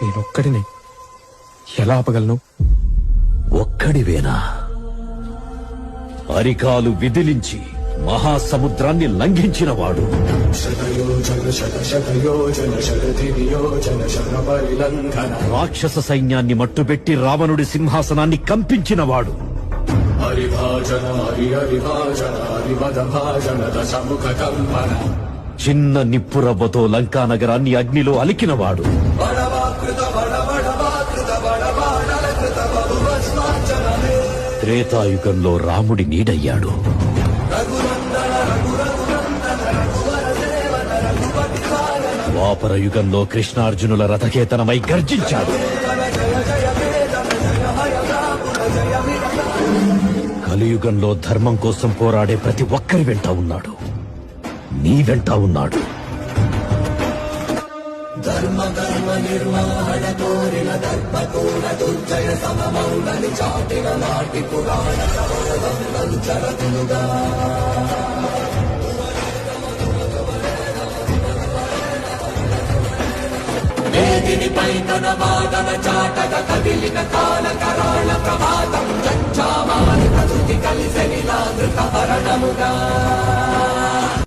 నేనొక్కడిని ఎలా ఆపగలను? ఒక్కడివేనా? అరికాలు విదిలించి మహాసముద్రాన్ని లంఘించినవాడు. రాక్షస సైన్యాన్ని మట్టుబెట్టి రావణుడి సింహాసనాన్ని కంపించినవాడు. చిన్న నిప్పురవ్వతో లంకా నగరాన్ని అగ్నిలో అలికినవాడు. త్రేతాయుగంలో రాముడి నీడయ్యాడు. ద్వాపర యుగంలో కృష్ణార్జునుల రథకేతనమై గర్జించాడు. కలియుగంలో ధర్మం కోసం పోరాడే ప్రతి ఒక్కరి వెంట ఉన్నాడు. నీ వెంట ఉన్నాడు. వేదిని పై తన వాదన చాటగా కదిలిన కాలకరా